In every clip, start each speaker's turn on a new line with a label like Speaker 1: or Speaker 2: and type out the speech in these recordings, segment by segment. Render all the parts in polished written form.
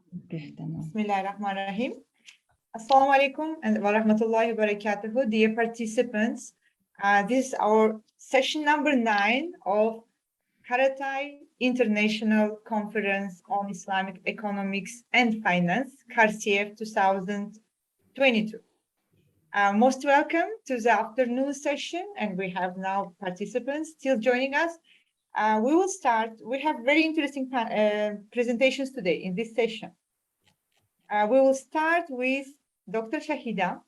Speaker 1: Okay, tamam.
Speaker 2: Bismillahirrahmanirrahim. Assalamu alaikum and wa rahmatullahi wa barakatuhu. Dear participants, this is our session number 9 of Karatay International Conference on Islamic Economics and Finance, Karcief 2022. Most welcome to the afternoon session, and we have now participants still joining us. We will start. We have very interesting presentations today in this session. We will start with Dr. Shahida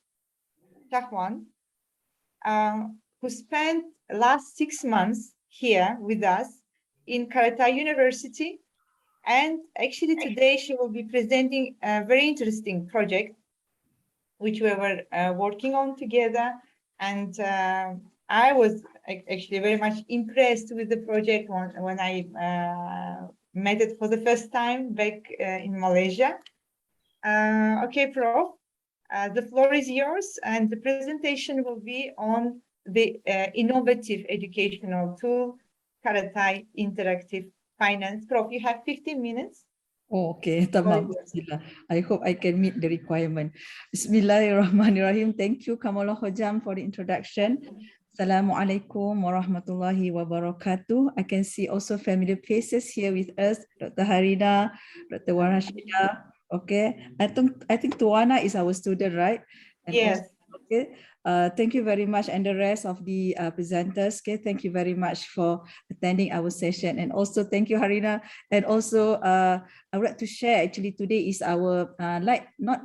Speaker 2: Shahwan, who spent last 6 months here with us in Karatay University. And actually today she will be presenting a very interesting project which we were working on together. And I was actually very much impressed with the project when I met it for the first time back in Malaysia. Okay, Prof, the floor is yours, and the presentation will be on the innovative educational tool, Karatay Interactive Finance. Prof, you have 15 minutes.
Speaker 1: Oh, okay, tamam. I hope I can meet the requirement. Bismillahirrahmanirrahim. Thank you, Kamala Hojam, for the introduction. Assalamualaikum warahmatullahi wabarakatuh. I can see also familiar faces here with us, Dr. Harina, Dr. Warashida. Okay, I think Tuana is our student, right? And
Speaker 2: yes.
Speaker 1: Also, okay. Thank you very much, and the rest of the presenters. Okay, thank you very much for attending our session, and also thank you, Harina. And also, I would like to share. Actually, today is our not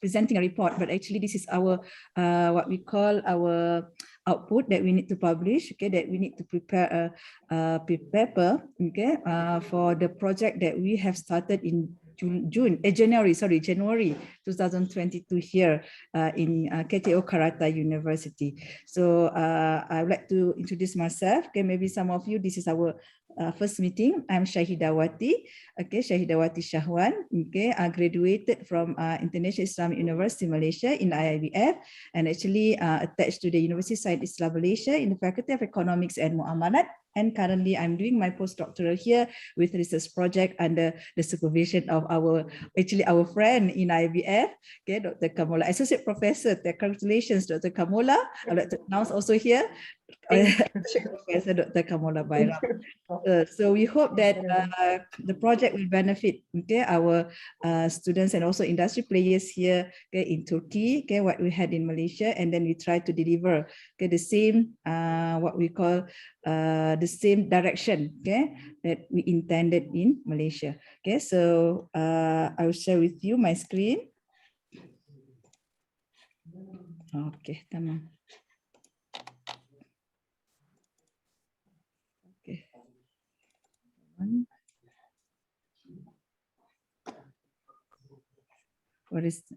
Speaker 1: presenting a report, but actually this is our what we call our output that we need to publish. Okay, that we need to prepare a paper. Okay, for the project that we have started in January 2022 here in KTO Karatay University. So I would like to introduce myself. Okay, maybe some of you, this is our first meeting. I'm Shahidawati. Okay, Shahidawati Shahwan. Okay, I graduated from International Islamic University Malaysia in IIBF, and actually attached to the University of Science Islam Malaysia in the Faculty of Economics and Muamalat. And currently, I'm doing my postdoctoral here with research project under the supervision of our friend in IBF, okay, Dr. Kamola, Associate Professor. Congratulations, Dr. Kamola. I'd like to announce also here, Professor Dr. Kamola Bayram. So we hope that the project will benefit, okay, our students and also industry players here, okay, in Turkey, okay, what we had in Malaysia, and then we try to deliver, okay, the same what we call the same direction, okay, that we intended in Malaysia. Okay, so I will share with you my screen. Okay, tamam. Okay. What is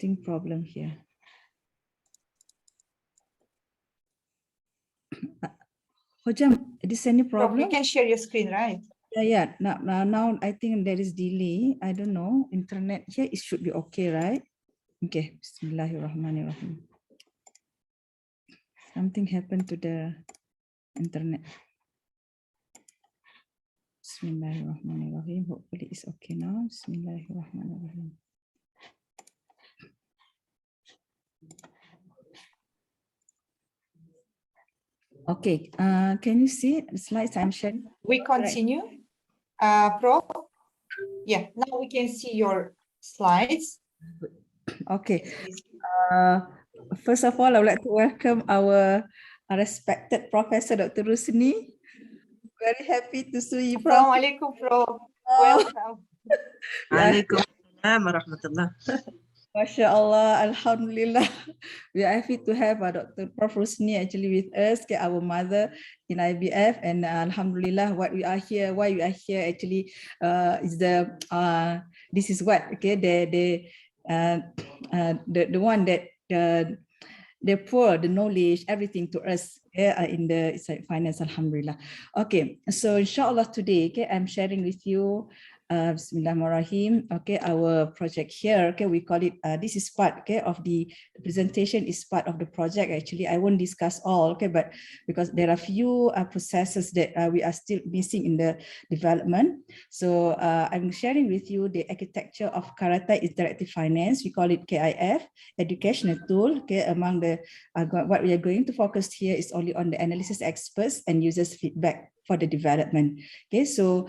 Speaker 1: thing problem here? Hojam, is any problem?
Speaker 2: You can share your screen, right?
Speaker 1: Yeah. Now I think there is delay. I don't know. Internet here, it should be okay, right? Okay. Bismillahirrahmanirrahim. Something happened to the internet. Bismillahirrahmanirrahim. Hopefully it's okay now. Bismillahirrahmanirrahim. Okay, can you see the slides I'm sharing?
Speaker 2: We continue, Prof. Yeah, now we can see your slides.
Speaker 1: Okay. First of all, I would like to welcome our respected Professor Dr. Rusni. Very happy to see you, Prof.
Speaker 2: Assalamualaikum, Prof. Welcome.
Speaker 3: Waalaikumsalam warahmatullah.
Speaker 1: MashaAllah, Alhamdulillah. We are happy to have Dr. Prof. Rusni actually with us, our mother in IBF, and Alhamdulillah, why we are here actually is this is what, okay, the one that they pour the knowledge, everything to us in the Islamic finance, Alhamdulillah. Okay, so inshallah today, okay, I'm sharing with you Bismillahirrahmanirrahim. Okay, our project here, okay, we call it, this is part, okay, of the presentation is part of the project. Actually, I won't discuss all, okay, but because there are few processes that we are still missing in the development. So I'm sharing with you the architecture of Karata Interactive Finance. We call it KIF, educational tool. Okay, among the, what we are going to focus here is only on the analysis experts and users feedback for the development. Okay, so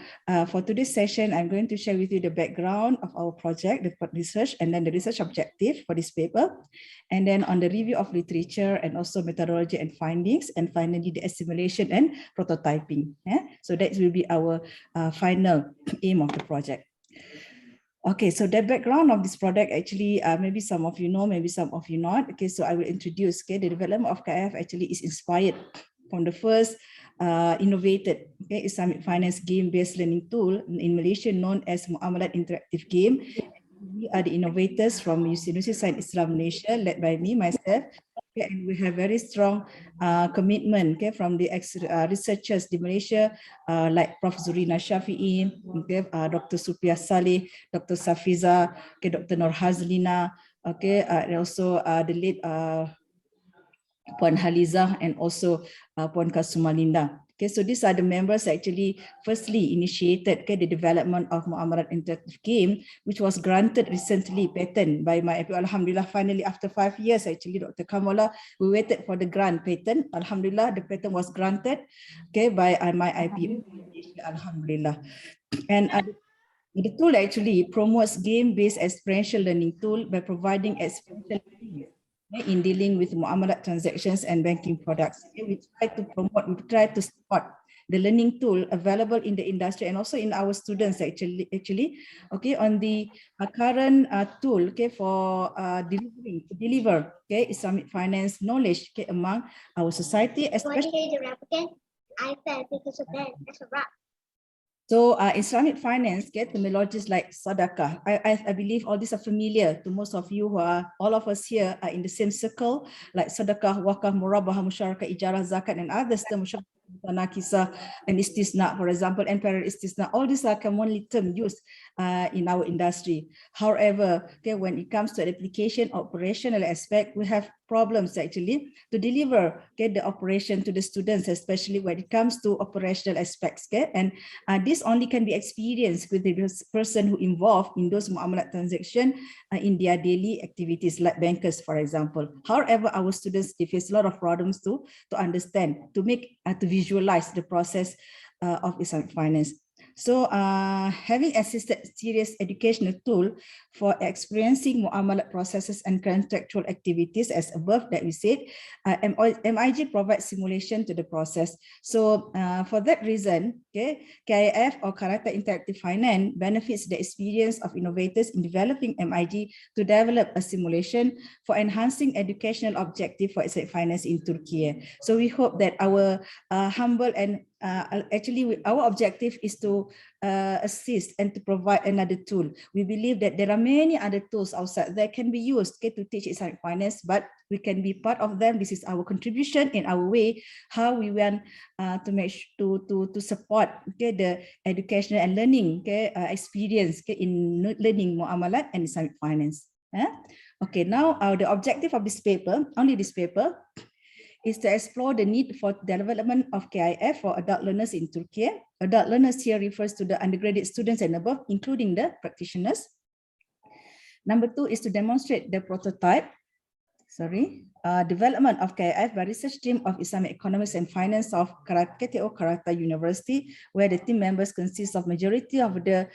Speaker 1: for today's session, I'm going to share with you the background of our project, the research, and then the research objective for this paper, and then on the review of literature and also methodology and findings, and finally the assimilation and prototyping. Yeah? So that will be our final aim of the project. Okay, so the background of this product actually, maybe some of you know, maybe some of you not. Okay, so I will introduce, okay, the development of KIF actually is inspired from the first innovated, okay, Islamic finance game-based learning tool in Malaysia known as Muamalat Interactive Game. We are the innovators from University Science Islam Malaysia, led by me, myself. Okay, and we have very strong commitment, okay, from the researchers in Malaysia, like Prof. Zurina Shafi'i, okay, Dr. Supriya Saleh, Dr. Safiza, okay, Dr. Nur Hazlina, okay, and also the late Puan Haliza and also Puan Kasumalinda. Okay, so these are the members actually firstly initiated, okay, the development of Muamalat Interactive Game, which was granted recently patent by my IP. Alhamdulillah, finally after 5 years actually, Dr. Kamala, we waited for the grant patent. Alhamdulillah, the patent was granted, okay, by my IP. Alhamdulillah. And the tool actually promotes game-based experiential learning tool by providing experiential learning in dealing with muamalat transactions and banking products. We try to promote, we try to support the learning tool available in the industry and also in our students actually okay, on the current tool, okay, for deliver okay, Islamic finance knowledge, okay, among our society, especially.
Speaker 4: I fell because of that. That's a wrap.
Speaker 1: So Islamic finance, get terminologies like sadaqah. I believe all these are familiar to most of you who are, all of us here are in the same circle, like sadaqah, wakaf, murabah, musyarakah, ijarah, zakat, and others, the musyarakah, and istisna, for example, and parallel istisna. All these are commonly term used in our industry. However, okay, when it comes to application operational aspect, we have problems actually to deliver, okay, the operation to the students, especially when it comes to operational aspects. Okay, and this only can be experienced with the person who involved in those muamalat transaction in their daily activities, like bankers, for example. However, our students, they face a lot of problems to understand, to make, to visualize the process of Islamic finance. So having assisted serious educational tool for experiencing muamalat processes and contractual activities as above that we said, MIG provides simulation to the process. So for that reason, okay, KIF or Karata Interactive Finance benefits the experience of innovators in developing MIG to develop a simulation for enhancing educational objective for Islamic finance in Turkey. So we hope that our humble and actually our objective is to assist and to provide another tool. We believe that there are many other tools outside that can be used, okay, to teach Islamic finance, but we can be part of them. This is our contribution in our way, how we want to make to support, okay, the educational and learning, okay, experience, okay, in learning muamalat and Islamic finance. Okay, now the objective of this paper, only this paper, is to explore the need for development of KIF for adult learners in Turkey. Adult learners here refers to the undergraduate students and above, including the practitioners. Number 2 is to demonstrate the prototype, development of KIF by research team of Islamic Economics and Finance of KTO Karata University, where the team members consist of majority of the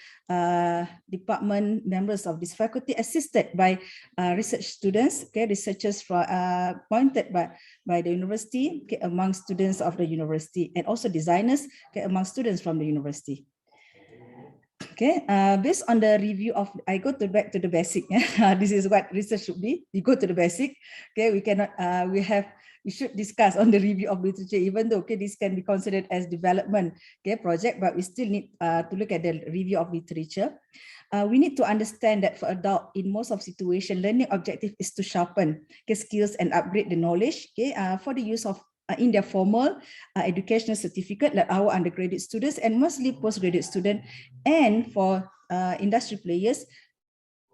Speaker 1: department members of this faculty, assisted by research students, okay, researchers appointed by the university, okay, among students of the university, and also designers, okay, among students from the university. Okay, based on the review of, I go back to the basic. This is what research should be. You go to the basic. Okay, we cannot. We should discuss on the review of literature, even though, okay, this can be considered as development, okay, project, but we still need to look at the review of literature. We need to understand that for adult, in most of situation, learning objective is to sharpen, okay, skills and upgrade the knowledge, okay, for the use of in their formal educational certificate, like our undergraduate students and mostly postgraduate students, and for industry players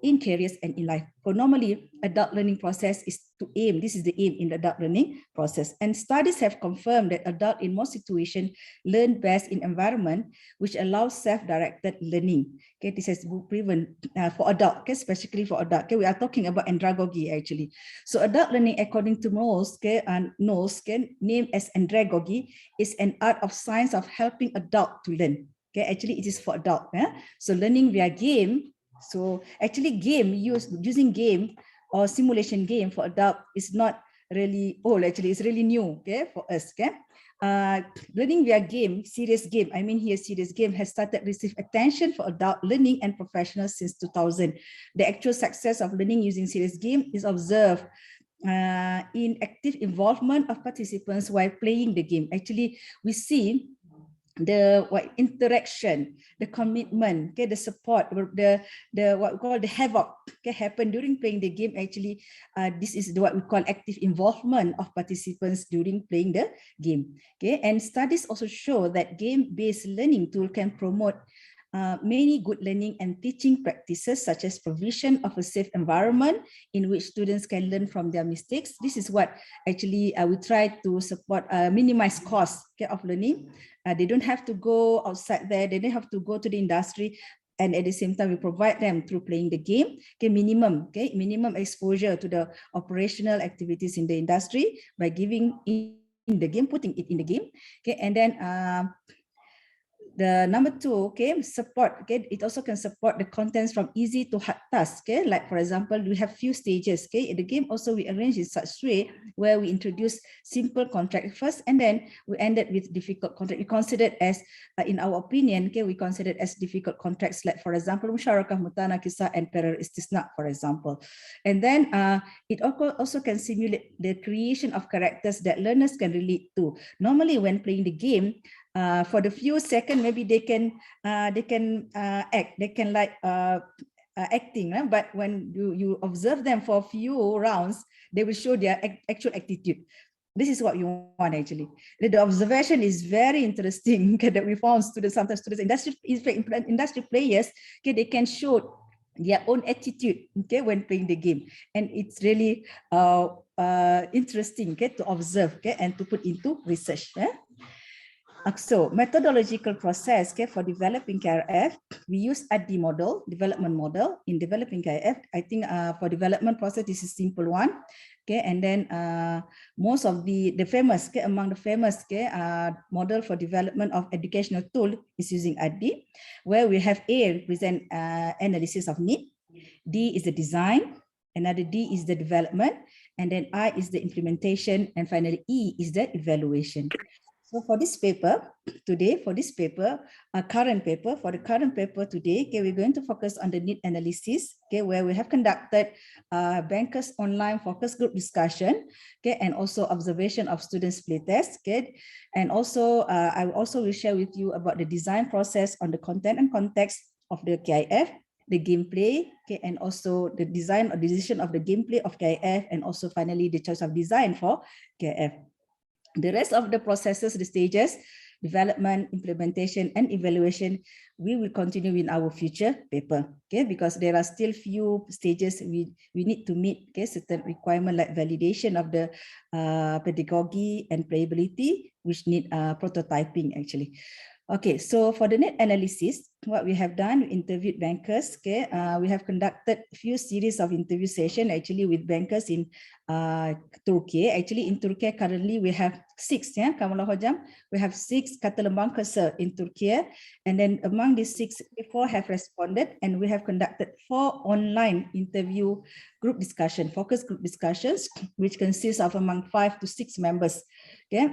Speaker 1: in careers and in life. So normally, adult learning process is to aim. This is the aim in the adult learning process. And studies have confirmed that adults in most situations learn best in environment which allows self-directed learning. Okay, this has been proven for adult, okay, especially for adult. Okay, we are talking about andragogy actually. So adult learning, according to Knowles, okay, named as andragogy, is an art of science of helping adult to learn. Okay, actually it is for adult. So learning via game. So actually using game or simulation game for adult is not really old, actually it's really new, okay, for us, okay. Learning via game, serious game, I mean here serious game has started receive attention for adult learning and professionals since 2000. The actual success of learning using serious game is observed in active involvement of participants while playing the game. Actually, we see the interaction, the commitment, okay, the support, the what we call the havoc, okay, happen during playing the game. Actually, this is what we call active involvement of participants during playing the game. Okay, and studies also show that game-based learning tool can promote many good learning and teaching practices, such as provision of a safe environment in which students can learn from their mistakes. This is what actually we try to support, minimize costs, okay, of learning. They don't have to go outside there. They don't have to go to the industry. And at the same time, we provide them through playing the game, okay, minimum exposure to the operational activities in the industry by giving in the game, putting it in the game, okay, and then the number two, okay, support, okay, it also can support the contents from easy to hard tasks, okay, like for example, we have few stages, okay, in the game also we arrange in such way where we introduce simple contract first and then we ended with difficult contract. We consider as, in our opinion, okay, we consider as difficult contracts, like for example, musyarakah, mutanakisah, and parar istisna, for example. And then it also can simulate the creation of characters that learners can relate to. Normally when playing the game, for the few seconds, maybe they can act, they can like acting, but when you observe them for a few rounds, they will show their actual attitude. This is what you want actually. The observation is very interesting, okay, that we found sometimes students, industry players, okay, they can show their own attitude, okay, when playing the game, and it's really interesting, okay, to observe, okay, and to put into research. So methodological process, okay, for developing KRF, we use ADDI model, development model in developing KRF. I think for development process, this is simple one. Okay, and then most of the famous, okay, among the famous, okay, model for development of educational tool is using ADDI, where we have A, represent analysis of need, D is the design, another D is the development, and then I is the implementation, and finally E is the evaluation. So for this paper today, for the current paper today, okay, we're going to focus on the need analysis, okay, where we have conducted bankers online focus group discussion, okay, and also observation of students play test, okay, and also I also will share with you about the design process on the content and context of the KIF, the gameplay, okay, and also the design or decision of the gameplay of KIF, and also finally the choice of design for KIF. The rest of the processes, the stages, development, implementation, and evaluation, we will continue in our future paper, okay, because there are still few stages we need to meet, okay, certain requirement like validation of the pedagogy and playability, which need prototyping actually. Okay, so for the need analysis, what we have done, we interviewed bankers, okay, we have conducted a few series of interview sessions actually with bankers in Turkey. Actually in Turkey currently we have 6, yeah, Kamala Hocam, we have 6 katılım bankası in Turkey, and then among these 6, 4 have responded, and we have conducted 4 online interview group discussion, focus group discussions, which consists of among 5 to 6 members, okay,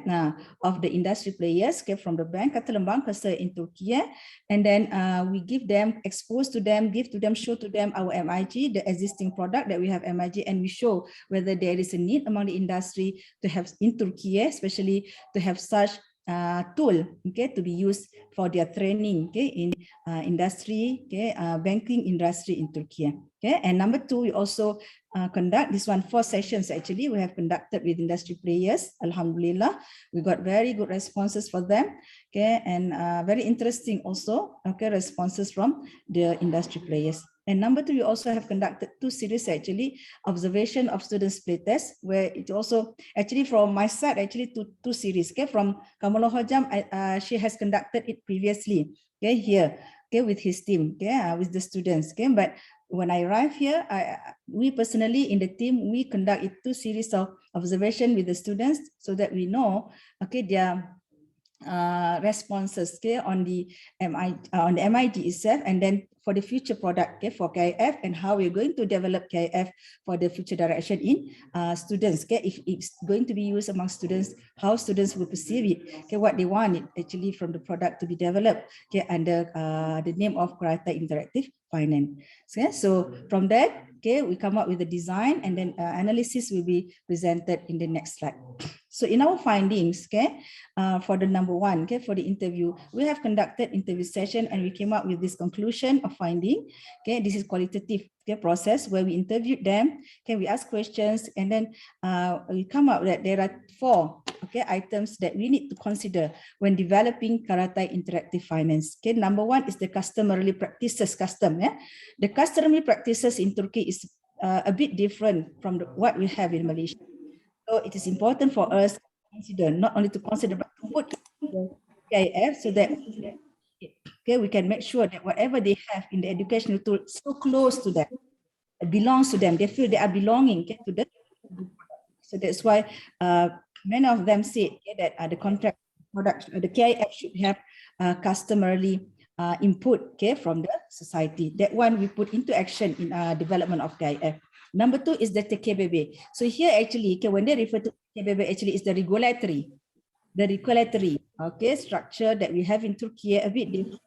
Speaker 1: of the industry players, okay, from the bank katılım bankası in Turkey, and then we give them, expose to them, give to them, show to them our MIG, the existing product that we have MIG, and we show whether there is a need among the industry to have in Turkey, especially to have such tool, okay, to be used for their training, okay, in industry, okay, banking industry in Turkey. Okay, and number two, we also conduct this one 4 sessions. Actually, we have conducted with industry players. Alhamdulillah, we got very good responses for them. Okay, and very interesting also. Okay, responses from the industry players. And number two, we also have conducted 2 series actually, observation of students play test, where it also actually from my side actually two series. Okay, from Kamala Hojam, she has conducted it previously. Okay, here, okay, with his team, okay, with the students. Okay, but when I arrive here, we personally in the team, we conduct 2 series of observation with the students so that we know, okay, their responses, okay, on the MIG itself, and then for the future product, okay, for KIF, and how we're going to develop KIF for the future direction in students. Okay, if it's going to be used among students, how students will perceive it, okay, what they want it actually from the product to be developed, okay, under the name of Karcief Interactive Finance. Okay, so from that, okay, we come up with the design, and then analysis will be presented in the next slide. So in our findings, okay, for the number one, okay, for the interview, we have conducted interview session, and we came up with this conclusion of finding. Okay, this is qualitative, okay, process where we interviewed them. Okay, we ask questions, and then we come up that there are 4, okay, items that we need to consider when developing Karcief Interactive Finance. Okay, number one is the customarily practices custom. Yeah, the customarily practices in Turkey is a bit different from what we have in Malaysia. So it is important for us to consider, not only to consider, but to put the KIF so that, okay, we can make sure that whatever they have in the educational tool is so close to them, it belongs to them. They feel they are belonging, okay, to the. So that's why many of them say, okay, that the contract product, the KIF should have customarily input, okay, from the society. That one we put into action in development of KIF. Number two is the TKBB. So here actually, okay, when they refer to TKBB, actually is the regulatory, okay, structure that we have in Turkey, a bit different.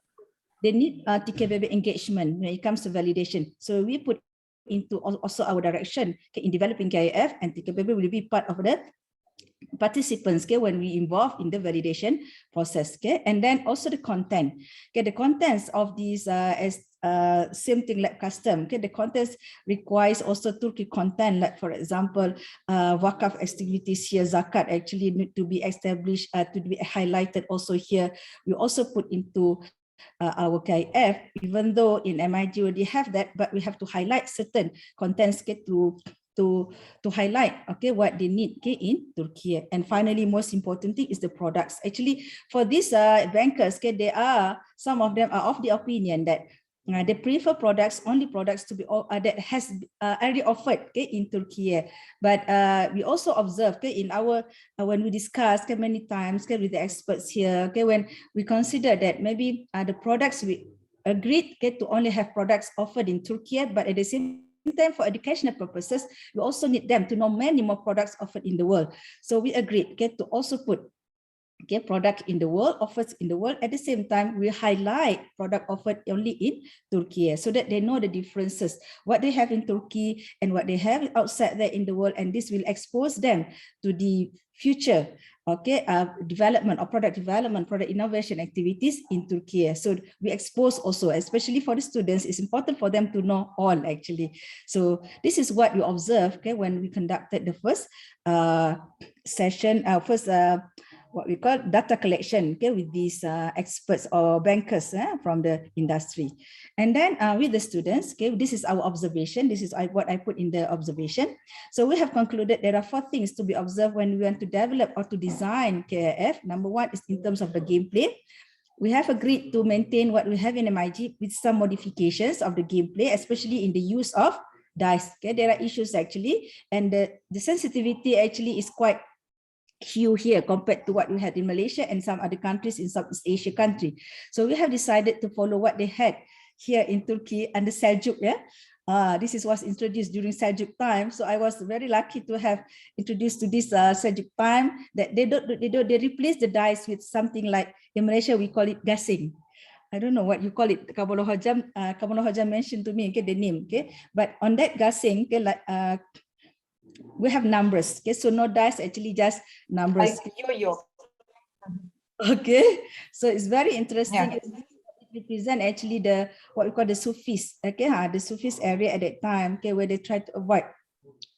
Speaker 1: They need TKBB engagement when it comes to validation. So we put into also our direction, okay, in developing KIF, and TKBB will be part of the participants, okay, when we involve in the validation process, okay, and then also the content, okay, the contents of these same thing like custom, okay, the contents requires also Turkey content, like for example, wakaf activities here, zakat actually need to be established, to be highlighted also here. We also put into our KIF, even though in MIG already have that, but we have to highlight certain contents, okay, to highlight, okay, what they need, okay, in Turkey. And finally, most important thing is the products. Actually, for these bankers, okay, some of them are of the opinion that they prefer only products to be that has already offered, okay, in Turkey. But we also observe, okay, in our when we discuss, okay, many times, okay, with the experts here, okay, when we consider that maybe the products we agreed, okay, to only have products offered in Turkey, but at the same time, for educational purposes, we also need them to know many more products offered in the world. So we agreed, okay, to also put, okay, product in the world, offers in the world. At the same time, we highlight product offered only in Turkey, so that they know the differences, what they have in Turkey and what they have outside there in the world, and this will expose them to the future, okay, development or product development, product innovation activities in Turkey. So we expose also, especially for the students, it's important for them to know all actually. So this is what we observed, okay, when we conducted the first session, what we call data collection, okay, with these experts or bankers from the industry. And then with the students, okay, this is our observation. This is what I put in the observation. So we have concluded there are 4 things to be observed when we want to develop or to design KIF. Number one is in terms of the gameplay. We have agreed to maintain what we have in MIG with some modifications of the gameplay, especially in the use of dice. Okay, there are issues actually, and the sensitivity actually is quite huge here compared to what we had in Malaysia and some other countries in Southeast Asia country. So we have decided to follow what they had here in Turkey under Seljuk. Yeah, this was introduced during Seljuk time. So I was very lucky to have introduced to this Seljuk time, that they replace the dice with something like, in Malaysia we call it gasing. I don't know what you call it. Kamala Hojam mentioned to me, okay, the name, okay, but on that gasing, okay, like we have numbers, okay, so no dice, actually just numbers.
Speaker 2: Like yo-yo.
Speaker 1: Okay, so it's very interesting.
Speaker 2: Yeah.
Speaker 1: It represent actually the what we call the Sufis. Okay, the Sufis area at that time. Okay, where they try to avoid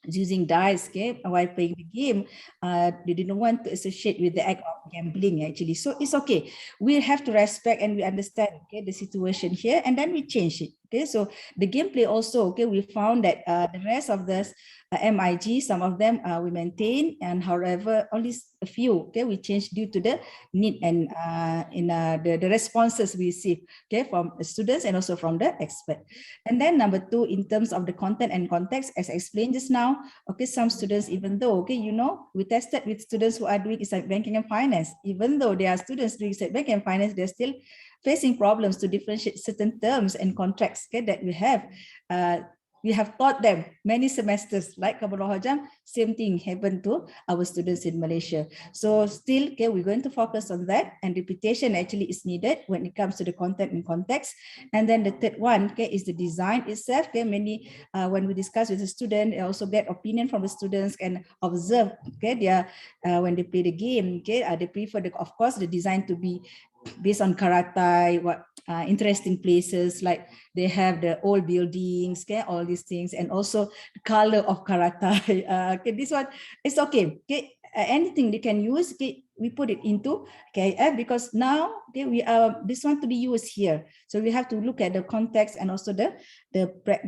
Speaker 1: using dice, okay, while playing the game. They didn't want to associate with the act of gambling actually. So it's okay. We have to respect and we understand, okay, the situation here, and then we change it. Okay, so the gameplay also, okay, we found that the rest of the MIG, some of them we maintain, and however, only a few, okay, we changed due to the need and the responses we receive, okay, from the students and also from the expert. And then number two, in terms of the content and context, as I explained just now, okay, some students, even though, okay, you know, we tested with students who are doing Islamic banking and finance, even though they are students doing Islamic banking and finance, they're still facing problems to differentiate certain terms and contracts, okay, that we have. We have taught them many semesters, like Kabul Hajam, same thing happened to our students in Malaysia. So still, okay, we're going to focus on that, and repetition actually is needed when it comes to the content and context. And then the third one, okay, is the design itself. Okay, many when we discuss with the student, they also get opinion from the students and observe, okay, their when they play the game, okay, they prefer of course the design to be based on Karatai, what interesting places, like they have the old buildings, okay, all these things, and also the color of Karatai. Okay, this one, it's okay. Okay, anything they can use, okay, we put it into KIF because now, okay, we are this one to be used here. So we have to look at the context and also the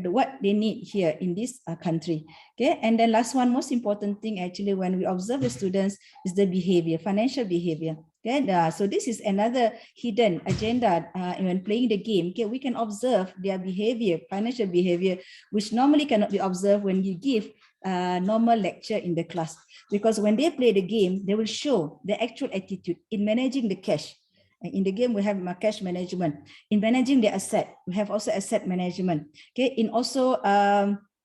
Speaker 1: what they need here in this country. Okay, and then last one, most important thing actually when we observe the students is the behavior, financial behavior. Okay, so this is another hidden agenda when playing the game. Okay, we can observe their behavior, financial behavior, which normally cannot be observed when you give normal lecture in the class. Because when they play the game, they will show the actual attitude in managing the cash. In the game, we have cash management. In managing the asset, we have also asset management. Okay, in also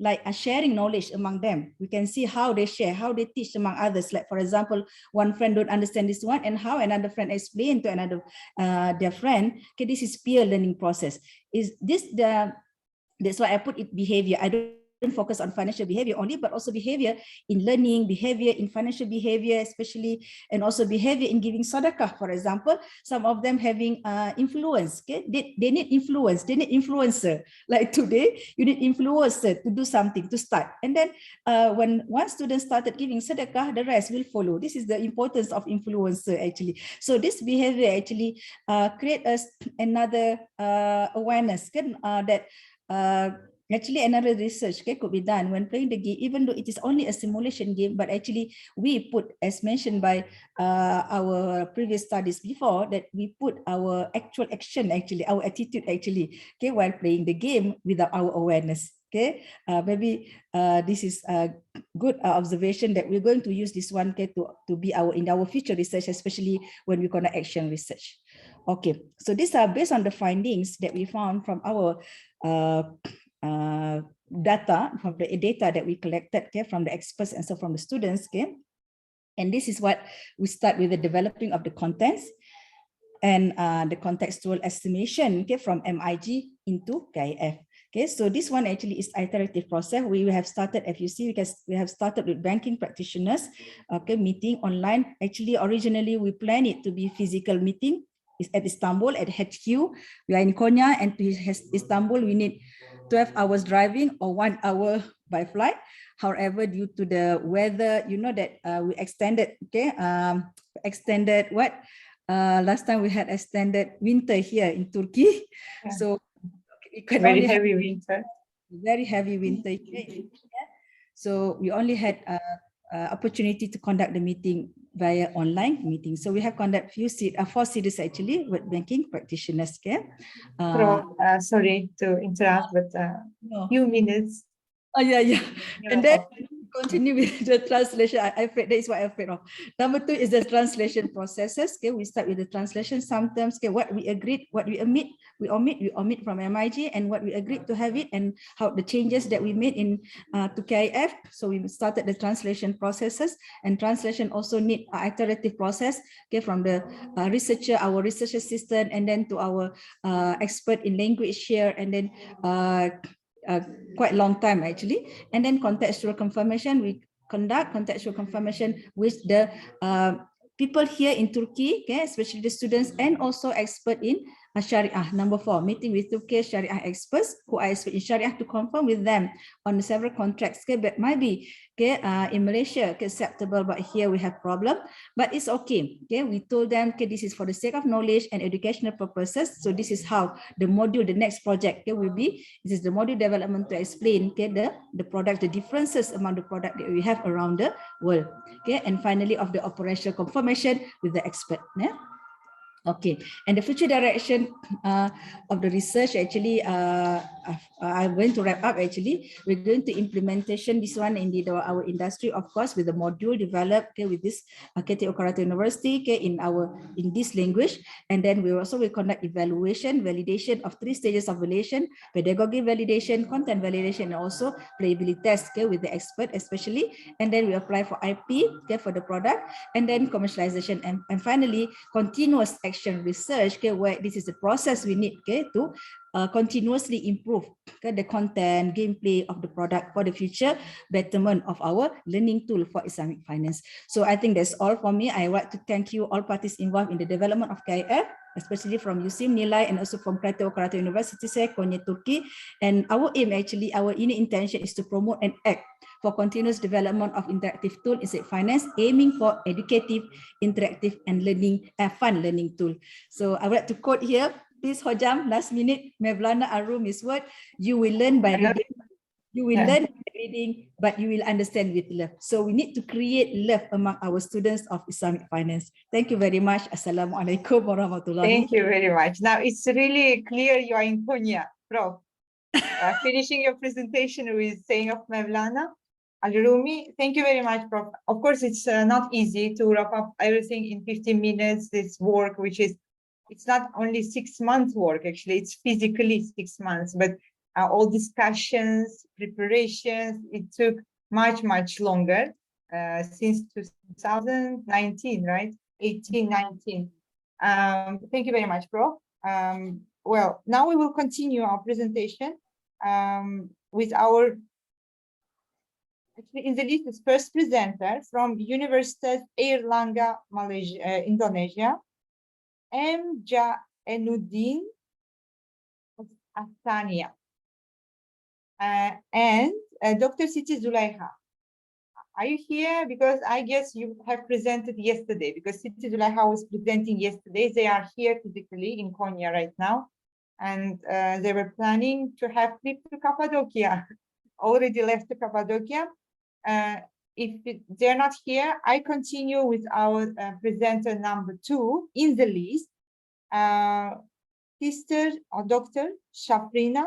Speaker 1: like sharing knowledge among them. We can see how they share, how they teach among others. Like for example, one friend don't understand this one and how another friend explain to another their friend. Okay, this is peer learning process. Is this that's why I put it behavior. I don't focus on financial behavior only, but also behavior in learning, behavior in financial behavior, especially, and also behavior in giving sadaqah. For example, some of them having influence. Okay, they need influence. They need influencer. Like today, you need influencer to do something to start. And then when one student started giving sadaqah, the rest will follow. This is the importance of influencer actually. So this behavior actually create us another awareness that. Actually, another research could be done when playing the game, even though it is only a simulation game, but actually we put, as mentioned by our previous studies before, that we put our actual action, actually, our attitude actually, okay, while playing the game without our awareness. Okay, maybe this is a good observation that we're going to use this one to be in our future research, especially when we're going to action research. Okay, so these are based on the findings that we found from our data, from the data that we collected, okay, from the experts and so from the students. Okay, and this is what we start with, the developing of the contents and the contextual estimation, okay, from MIG into KIF. Okay, so this one actually is iterative process. We have started, if you see, because we have started with banking practitioners, okay, meeting online. Actually, originally we planned it to be physical meeting. It's at Istanbul at HQ. We are in Konya, and to Istanbul we need 12 hours driving or 1 hour by flight. However, due to the weather, you know that we extended, okay, extended what? Last time we had extended winter here in Turkey. Yeah. So it can
Speaker 2: very heavy winter.
Speaker 1: Very heavy winter. So we only had opportunity to conduct the meeting via online meeting. So we have conducted 4 series actually with banking practitioners. Okay?
Speaker 2: Sorry to interrupt, but few minutes.
Speaker 1: Oh yeah. And then continue with the translation. I afraid that is what I'm afraid of. Number 2 is the translation processes. Okay, we start with the translation. Sometimes, okay, what we agreed, what we omit from MIG, and what we agreed to have it, and how the changes that we made in to KIF. So we started the translation processes, and translation also need an iterative process. Okay, from the researcher, our research assistant, and then to our expert in language here, and then quite long time actually. And then contextual confirmation, we conduct contextual confirmation with the people here in Turkey, okay, especially the students and also expert in Sharia. Number 4, meeting with Turkish Sharia experts who are expert in Sharia to confirm with them on several contracts. Okay, but maybe okay, in Malaysia okay, acceptable, but here we have problem. But it's okay. Okay, we told them okay, this is for the sake of knowledge and educational purposes. So this is how the module, the next project okay, will be. This is the module development to explain okay, the product, the differences among the product that we have around the world. Okay, and finally of the operational confirmation with the expert. Yeah? Okay, and the future direction of the research actually, I'm going to wrap up actually. We're going to implementation this one in our industry, of course, with the module developed okay, with this KTO Karate University okay, in this language. And then we also will conduct evaluation, validation of 3 stages of validation, pedagogy validation, content validation, and also playability test okay, with the expert especially. And then we apply for IP okay, for the product, and then commercialization, and finally continuous action research okay, where this is the process we need okay, to continuously improve okay, the content, gameplay of the product for the future betterment of our learning tool for Islamic finance. So I think that's all for me. I want to thank you all parties involved in the development of KIF, especially from USIM, Nilai, and also from KTO Karate University, Konya, Turkey. And our aim actually, our inner intention is to promote and act for continuous development of interactive tool in finance, aiming for educative, interactive, and fun learning tool. So I would like to quote here, please Hojam, last minute, Mevlana Arum is what? You will learn by reading. You will learn by reading, but you will understand with love. So we need to create love among our students of Islamic finance. Thank you very much. Assalamualaikum warahmatullahi.
Speaker 2: Thank you very much. Now it's really clear you are in Konya, Prof. Finishing your presentation with saying of Mevlana Al-Rumi. Thank you very much, Prof. Of course, it's not easy to wrap up everything in 15 minutes, this work, which is, it's not only 6 months work, actually, it's physically 6 months, but all discussions, preparations, it took much, much longer since 2019, right? 18, 19. Thank you very much, Prof. Well, now we will continue our presentation with our, actually in the list is first presenter from Universitas Airlangga, Malaysia, Indonesia, M. Jainuddin Astania, and Dr. Siti Zulaiha. Are you here? Because I guess you have presented yesterday, because Siti Zulaiha was presenting yesterday. They are here physically in Konya right now, and they were planning to have trip to Cappadocia, already left to Cappadocia. If they're not here, I continue with our presenter number 2 in the list, Sister or Dr. Shafrina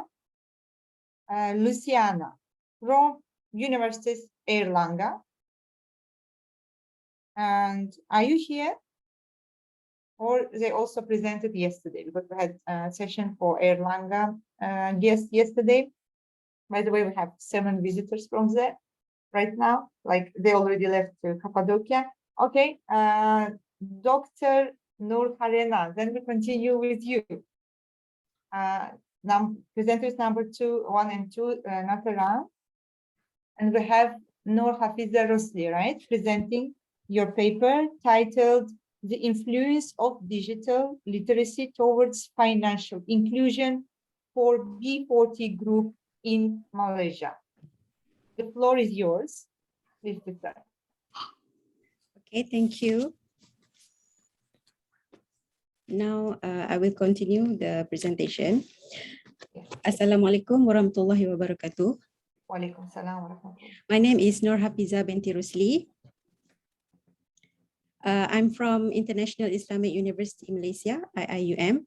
Speaker 2: Luciana from Universitas Airlangga. And are you here? Or they also presented yesterday, because we had a session for Airlangga guests yesterday. By the way, we have 7 visitors from there right now, like they already left to Cappadocia. Okay, Dr. Nur Harena, then we continue with you. Presenters number 1 and 2, not around. And we have Nur Hafiza Rosli, right, presenting your paper titled The Influence of Digital Literacy Towards Financial Inclusion for B40 Group in Malaysia. The floor is yours. Please start.
Speaker 5: Okay, thank you. Now I will continue the presentation. Assalamualaikum warahmatullahi wabarakatuh.
Speaker 2: Waalaikumsalam warahmatullahi.
Speaker 5: My name is Nur Hafiza binti Rusli. I'm from International Islamic University Malaysia, IIUM,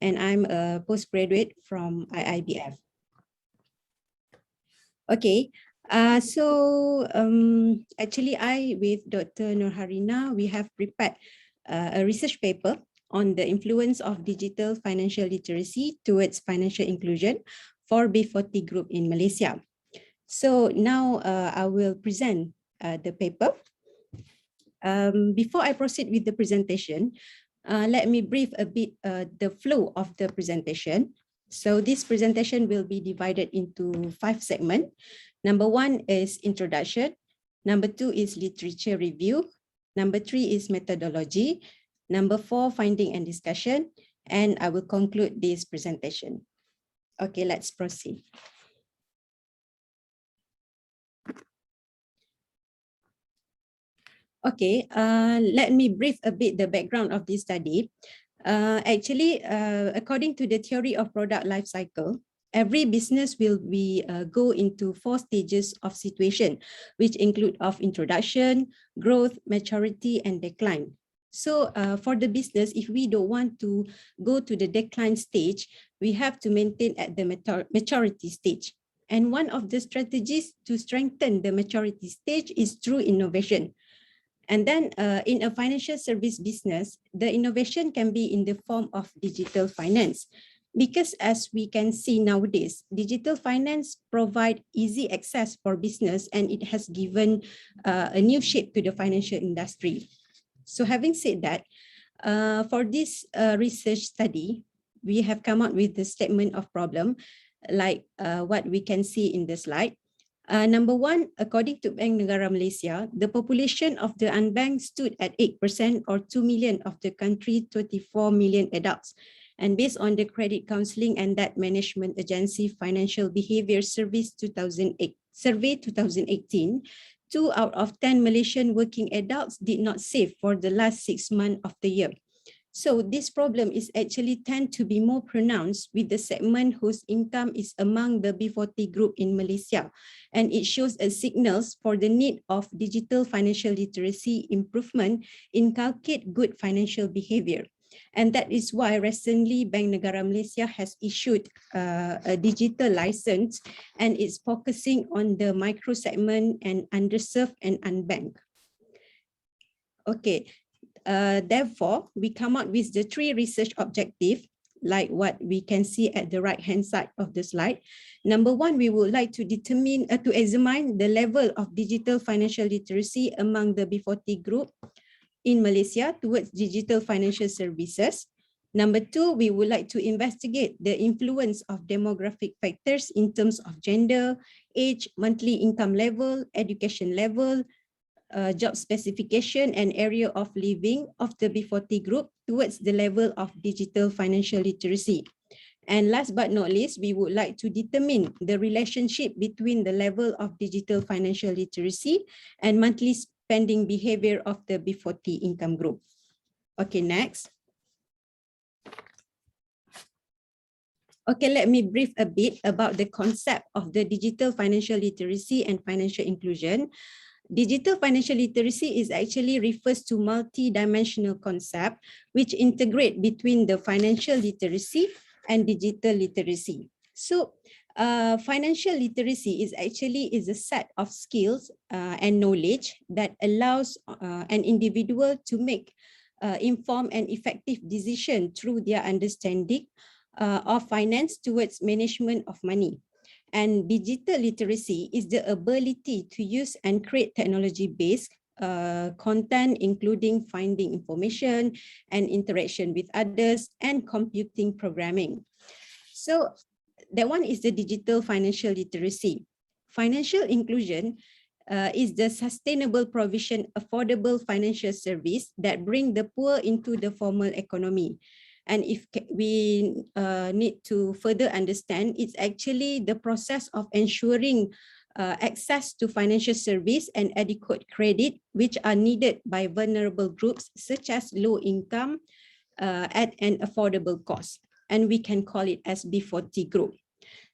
Speaker 5: and I'm a postgraduate from IIBF. Okay. Actually, I with Dr. Nur Harina, we have prepared a research paper on the influence of digital financial literacy towards financial inclusion for B40 group in Malaysia. So now I will present the paper. Before I proceed with the presentation, let me brief a bit the flow of the presentation. So this presentation will be divided into 5 segments. Number 1 is introduction. Number 2 is literature review. Number 3 is methodology. Number 4, finding and discussion. And I will conclude this presentation. Okay, let's proceed. Okay, let me brief a bit the background of this study. According to the theory of product life cycle, every business will go into 4 stages of situation, which include of introduction, growth, maturity, and decline. So for the business, if we don't want to go to the decline stage, we have to maintain at the maturity stage. And one of the strategies to strengthen the maturity stage is through innovation. And then in a financial service business, the innovation can be in the form of digital finance. Because as we can see nowadays, digital finance provide easy access for business, and it has given a new shape to the financial industry. So having said that, for this research study, we have come up with the statement of problem, like what we can see in the slide. Number 1, according to Bank Negara Malaysia, the population of the unbanked stood at 8% or 2 million of the country 24 million adults. And based on the Credit Counselling and Debt Management Agency Financial Behaviour Survey 2018, 2 out of 10 Malaysian working adults did not save for the last 6 months of the year. So this problem is actually tend to be more pronounced with the segment whose income is among the B40 group in Malaysia. And it shows a signals for the need of digital financial literacy improvement, inculcate good financial behavior. And that is why recently Bank Negara Malaysia has issued a digital license, and it's focusing on the micro segment and underserved and unbanked. Okay. Therefore, we come up with the 3 research objectives, like what we can see at the right-hand side of the slide. Number 1, we would like to determine, to examine the level of digital financial literacy among the B40 group in Malaysia towards digital financial services. Number 2, we would like to investigate the influence of demographic factors in terms of gender, age, monthly income level, education level, job specification and area of living of the B40 group towards the level of digital financial literacy. And last but not least, we would like to determine the relationship between the level of digital financial literacy and monthly spending behavior of the B40 income group. Okay, next. Okay, let me brief a bit about the concept of the digital financial literacy and financial inclusion. Digital financial literacy is actually refers to multi-dimensional concept which integrate between the financial literacy and digital literacy. So financial literacy is a set of skills and knowledge that allows an individual to make informed and effective decision through their understanding of finance towards management of money. And digital literacy is the ability to use and create technology-based content, including finding information and interaction with others and computing programming. So that one is the digital financial literacy. Financial inclusion is the sustainable provision, affordable financial service that bring the poor into the formal economy. And if we need to further understand, it's actually the process of ensuring access to financial service and adequate credit, which are needed by vulnerable groups such as low income at an affordable cost. And we can call it as B40 group.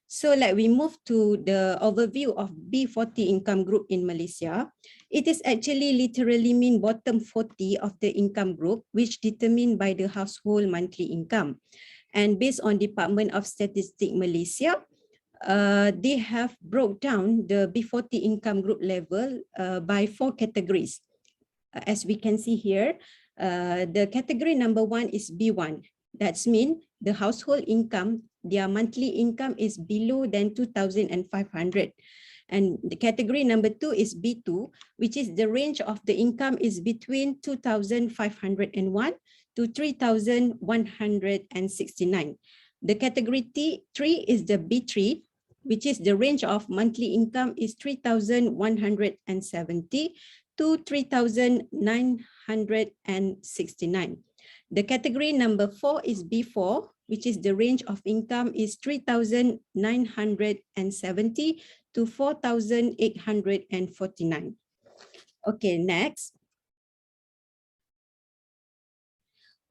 Speaker 5: So like we move to the overview of B40 income group in Malaysia, it is actually literally mean bottom 40 of the income group, which determined by the household monthly income. And based on Department of Statistics Malaysia, they have broke down the B40 income group level by 4 categories. As we can see here, the category number 1 is B1. That's mean the household income, their monthly income is below than 2,500. And the category number 2 is B2, which is the range of the income is between 2,501 to 3,169. The category 3 is the B3, which is the range of monthly income is 3,170 to 3,969. The category number 4 is B4, which is the range of income is 3,970 to 4,849. Okay, next.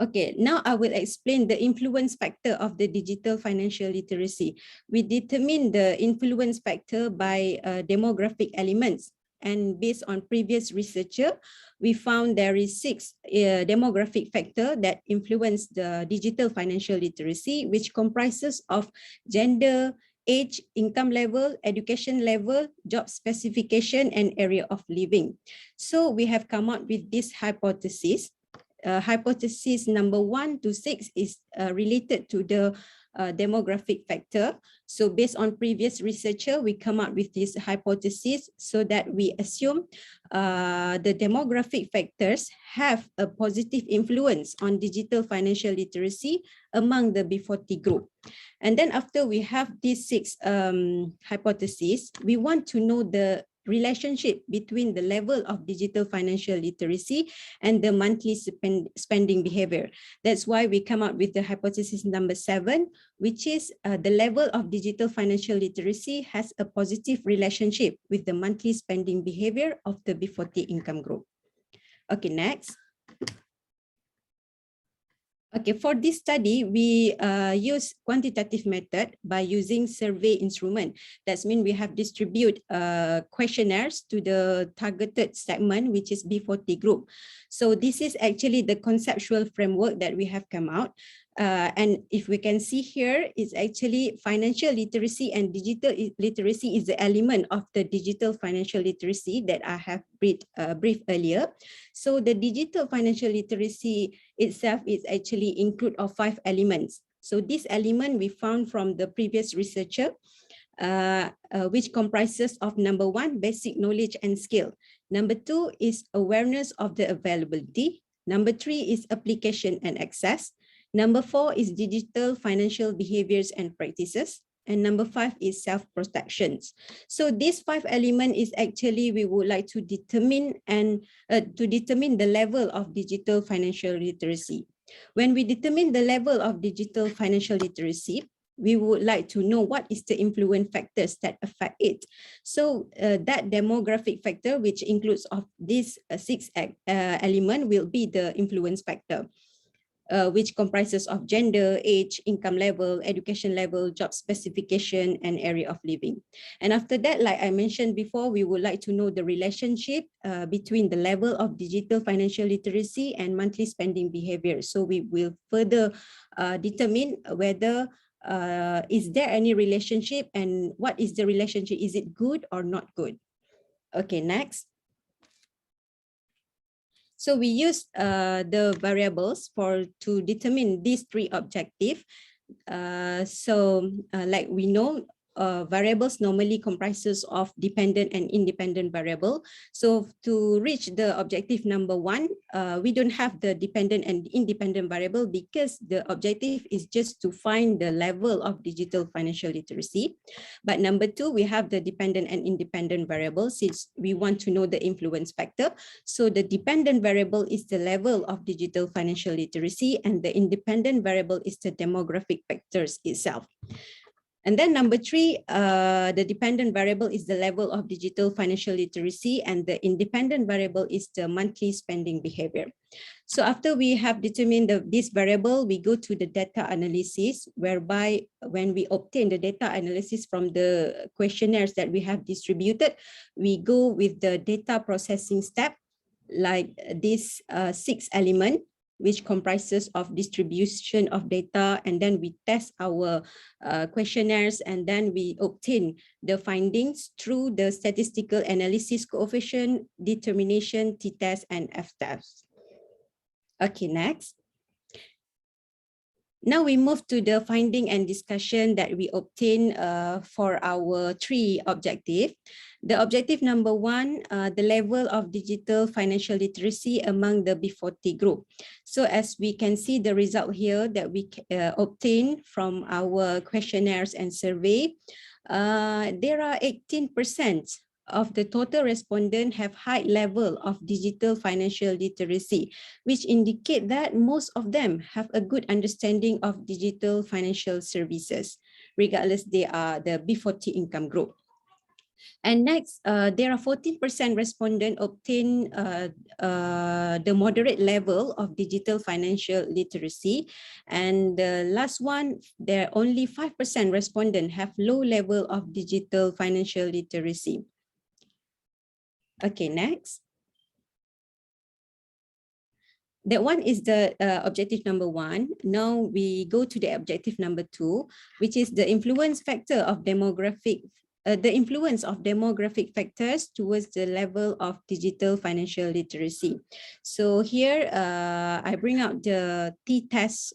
Speaker 5: Okay, now I will explain the influence factor of the digital financial literacy. We determine the influence factor by demographic elements. And based on previous researcher, we found there is 6 demographic factor that influence the digital financial literacy, which comprises of gender, age, income level, education level, job specification, and area of living. So we have come up with this hypothesis. Hypothesis number 1 to 6 is related to the demographic factor. So based on previous researcher, we come up with this hypothesis so that we assume the demographic factors have a positive influence on digital financial literacy among the B40 group. And then after we have these 6 hypotheses, we want to know the relationship between the level of digital financial literacy and the monthly spending behavior. That's why we come up with the hypothesis number 7, which is the level of digital financial literacy has a positive relationship with the monthly spending behavior of the B40 income group. Okay, next. Okay, for this study, we use quantitative method by using survey instrument. That means we have distribute questionnaires to the targeted segment, which is B40 group. So this is actually the conceptual framework that we have come out. And if we can see here, it's actually financial literacy and digital literacy is the element of the digital financial literacy that I have briefed earlier. So the digital financial literacy itself is actually include of 5 elements. So this element we found from the previous researcher, which comprises of number 1, basic knowledge and skill. Number 2 is awareness of the availability. Number 3 is application and access. Number 4 is digital financial behaviors and practices. And number 5 is self-protections. So these 5 elements is actually we would like to determine the level of digital financial literacy. When we determine the level of digital financial literacy, we would like to know what is the influence factors that affect it. So that demographic factor, which includes of these 6 elements, will be the influence factor. Which comprises of gender, age, income level, education level, job specification, and area of living. And after that, like I mentioned before, we would like to know the relationship between the level of digital financial literacy and monthly spending behavior. So we will further determine whether is there any relationship and what is the relationship? Is it good or not good? Okay, next. So we use the variables to determine these 3 objectives. Like we know, variables normally comprises of dependent and independent variable. So to reach the objective number 1, we don't have the dependent and independent variable because the objective is just to find the level of digital financial literacy. But number 2, we have the dependent and independent variable since we want to know the influence factor. So the dependent variable is the level of digital financial literacy and the independent variable is the demographic factors itself. And then number 3, the dependent variable is the level of digital financial literacy and the independent variable is the monthly spending behavior. So after we have determined this variable, we go to the data analysis, whereby when we obtain the data analysis from the questionnaires that we have distributed, we go with the data processing step, like this 6 element, which comprises of distribution of data, and then we test our questionnaires, and then we obtain the findings through the statistical analysis coefficient, determination, t-test, and f-test. Okay, next. Now we move to the finding and discussion that we obtain for our 3 objectives. The objective number 1, the level of digital financial literacy among the B40 group. So as we can see the result here that we obtain from our questionnaires and survey, there are 18% of the total respondents have high level of digital financial literacy, which indicate that most of them have a good understanding of digital financial services, regardless they are the B40 income group. And next, there are 14% respondents obtain the moderate level of digital financial literacy. And the last one, there are only 5% respondents have low level of digital financial literacy. Okay, next. That one is the objective number 1. Now we go to the objective number 2, which is the influence factor of demographic. The influence of demographic factors towards the level of digital financial literacy. So here I bring out the t-test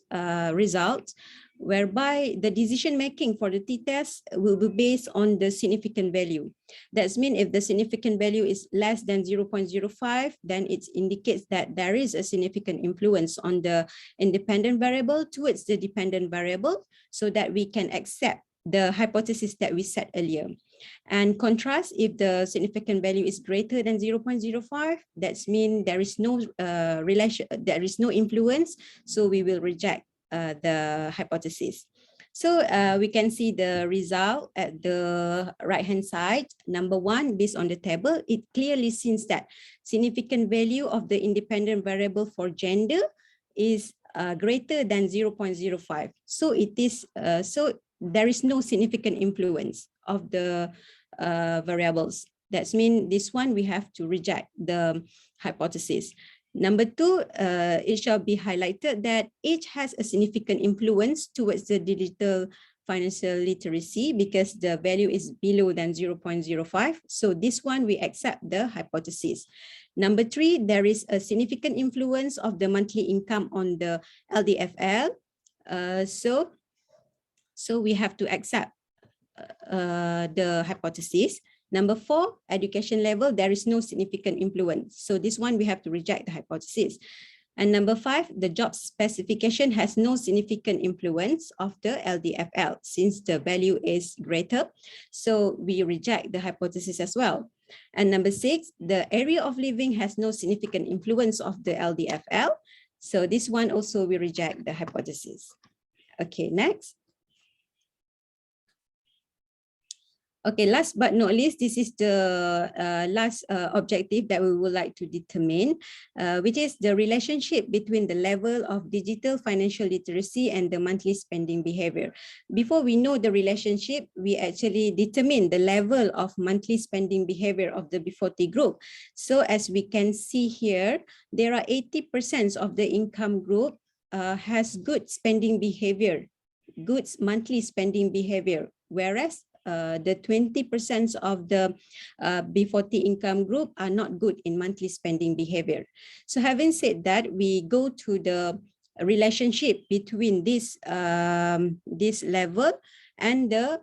Speaker 5: results, whereby the decision making for the t-test will be based on the significant value. That means if the significant value is less than 0.05, then it indicates that there is a significant influence on the independent variable towards the dependent variable, so that we can accept the hypothesis that we set earlier. And contrast, if the significant value is greater than 0.05, that means there is no there is no influence, so we will reject the hypothesis. So we can see the result at the right-hand side. Number 1, based on the table, it clearly seems that significant value of the independent variable for gender is greater than 0.05. So it is there is no significant influence of the variables. That means this one we have to reject the hypothesis. Number 2, it shall be highlighted that age has a significant influence towards the digital financial literacy because the value is below than 0.05. So this one we accept the hypothesis. Number 3, there is a significant influence of the monthly income on the LDFL. So we have to accept the hypothesis. Number 4, education level, there is no significant influence. So this one we have to reject the hypothesis. And number 5, the job specification has no significant influence of the LDFL since the value is greater. So we reject the hypothesis as well. And number 6, the area of living has no significant influence of the LDFL. So this one also we reject the hypothesis. Okay, next. Okay, last but not least, this is the last objective that we would like to determine, which is the relationship between the level of digital financial literacy and the monthly spending behavior. Before we know the relationship, we actually determine the level of monthly spending behavior of the B40 group. So as we can see here, there are 80% of the income group has good spending behavior, good monthly spending behavior, whereas the 20% of the B40 income group are not good in monthly spending behavior. So having said that, we go to the relationship between this level and the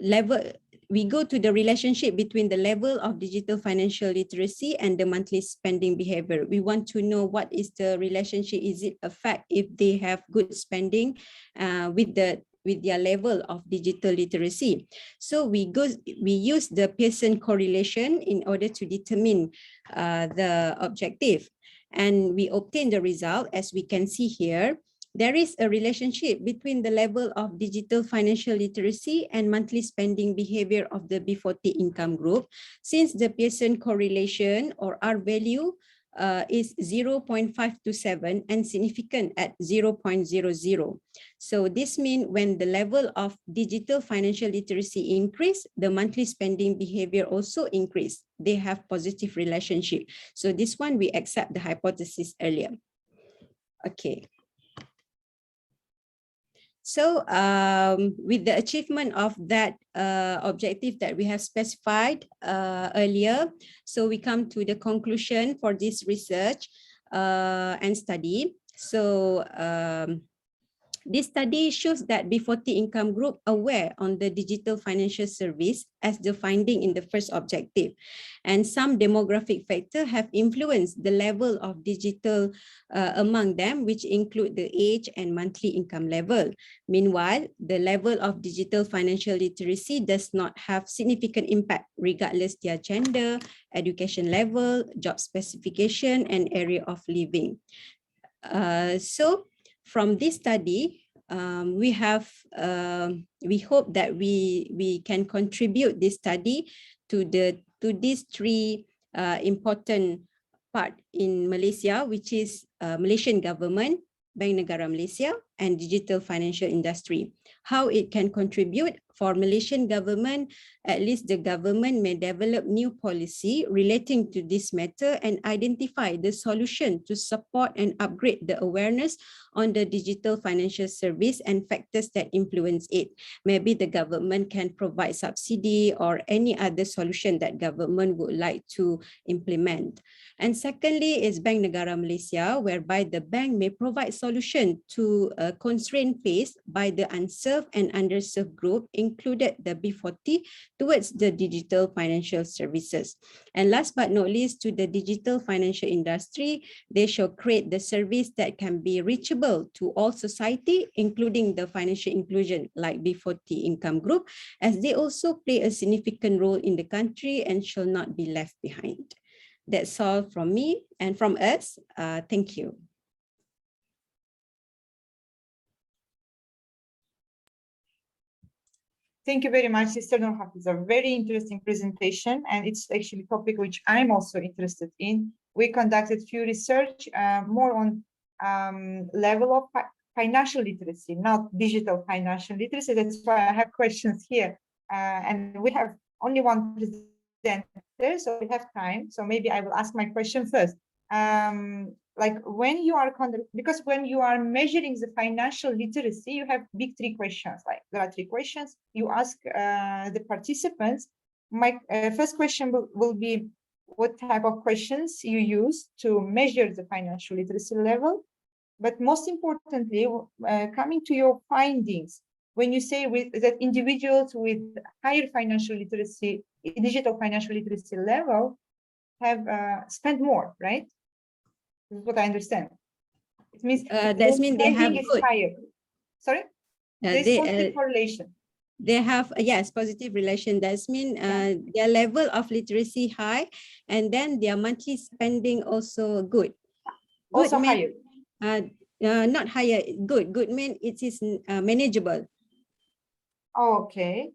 Speaker 5: level. We go to the relationship between the level of digital financial literacy and the monthly spending behavior. We want to know what is the relationship. Is it a fact if they have good spending with their level of digital literacy? So we use the Pearson correlation in order to determine the objective, and we obtain the result. As we can see here, there is a relationship between the level of digital financial literacy and monthly spending behavior of the B40 income group, since the Pearson correlation or R value is 0.527 and significant at 0.00. So this means when the level of digital financial literacy increase, the monthly spending behavior also increase. They have positive relationship. So this one we accept the hypothesis earlier. Okay. So with the achievement of that objective that we have specified earlier, so we come to the conclusion for this research and study. So This study shows that B40 income group aware on the digital financial service as the finding in the first objective. And some demographic factors have influenced the level of digital among them, which include the age and monthly income level. Meanwhile, the level of digital financial literacy does not have significant impact regardless their gender, education level, job specification, and area of living. So from this study, we hope that we can contribute this study to these three important part in Malaysia, which is Malaysian government, Bank Negara Malaysia, and digital financial industry. How it can contribute for Malaysian government, at least the government may develop new policy relating to this matter and identify the solution to support and upgrade the awareness on the digital financial service and factors that influence it. Maybe the government can provide subsidy or any other solution that government would like to implement. And secondly is Bank Negara Malaysia, whereby the bank may provide solution to a constraint faced by the unserved and underserved group, included the B40, towards the digital financial services. And last but not least, to the digital financial industry, they shall create the service that can be reachable to all society, including the financial inclusion like B40 income group, as they also play a significant role in the country and shall not be left behind. That's all from me and from us. Thank you.
Speaker 2: Thank you very much, Sister Nur Hafiza. A very interesting presentation, and it's actually a topic which I'm also interested in. We conducted few research more on level of financial literacy, not digital financial literacy. That's why I have questions here. And we have only one presenter, so we have time. So maybe I will ask my question first. Like when you are because when you are measuring the financial literacy, you have big three questions. Like there are three questions you ask the participants. My first question will be, what type of questions you use to measure the financial literacy level? But most importantly, coming to your findings, when you say that individuals with higher financial literacy, digital financial literacy level have spent more, right? This is what I understand. It means
Speaker 5: that means they have good.
Speaker 2: Higher. Sorry? There's positive correlation.
Speaker 5: They have, yes, positive relation. That means their level of literacy high, and then their monthly spending also good.
Speaker 2: Also higher.
Speaker 5: Not higher, good. Good means it is manageable.
Speaker 2: Okay.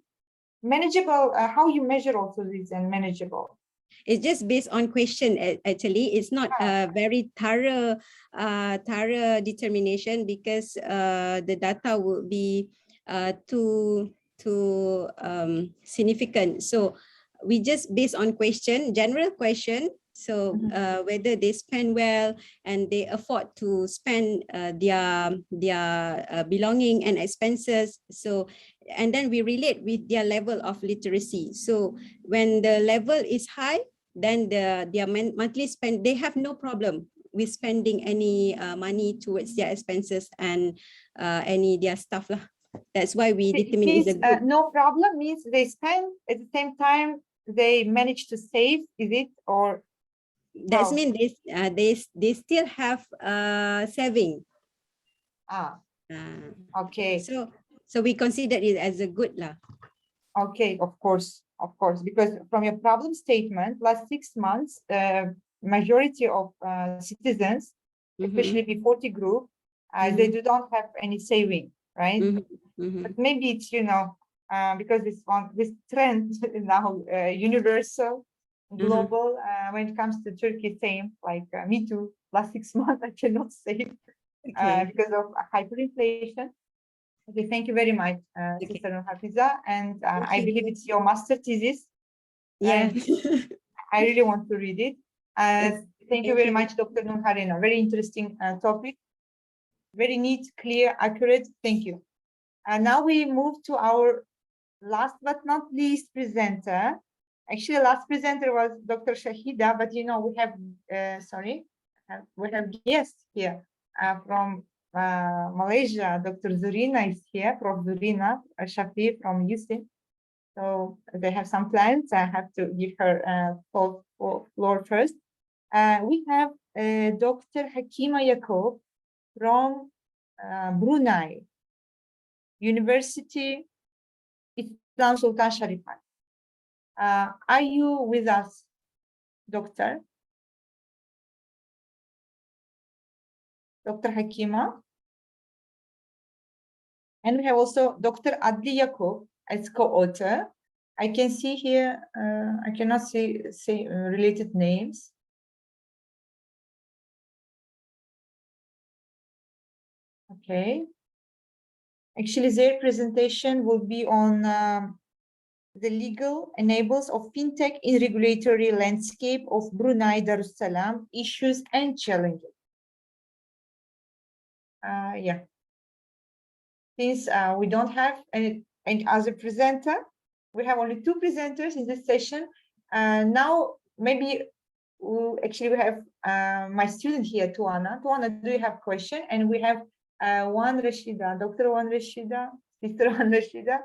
Speaker 2: Manageable, how you measure also this and manageable?
Speaker 5: It's just based on question, actually. It's not a very thorough determination, because the data will be too significant. So we just based on question, general question. So whether they spend well and they afford to spend their belonging and expenses. So, and then we relate with their level of literacy. So when the level is high, then their monthly spend, they have no problem with spending any money towards their expenses and any their stuff lah. That's why we determine
Speaker 2: means,
Speaker 5: is a good.
Speaker 2: no problem means they spend at the same time they manage to save, is it? Or
Speaker 5: that means they still have saving.
Speaker 2: Okay.
Speaker 5: So we consider it as a good lah.
Speaker 2: Okay, of course, because from your problem statement, last 6 months, majority of citizens, especially B40 group, they do not have any saving, right? But maybe it's, because this trend is now universal, global. When it comes to Turkey, same, like me too. Last 6 months, I cannot save because of hyperinflation. Okay, thank you very much, Sister Nur Hafiza. And I believe it's your master thesis.
Speaker 5: Yeah.
Speaker 2: I really want to read it. Thank you very much, Dr. Nur Harina. Very interesting topic. Very neat, clear, accurate. Thank you. And now we move to our last but not least presenter. Actually, last presenter was Dr. Shahida, but we have, we have guests here from Malaysia, Dr. Zurina is here, Prof. Zurina Shafi from UC. So they have some plans. I have to give her floor first. We have Dr. Hakima Yaqub from Brunei University, Islam Sultan Sharifah. Are you with us, Doctor? Dr. Hakima? And we have also Dr. Adli Yaqub as co-author. I can see here, I cannot say related names. Okay. Actually, their presentation will be on the legal enables of fintech in regulatory landscape of Brunei Darussalam, issues and challenges. Yeah. Since we don't have any other presenter, we have only two presenters in this session. Now, maybe actually we have my student here, Tuana. Tuana, do you have a question? And we have Wan Rashida, Dr. Wan Rashida, Sister Wan Rashida.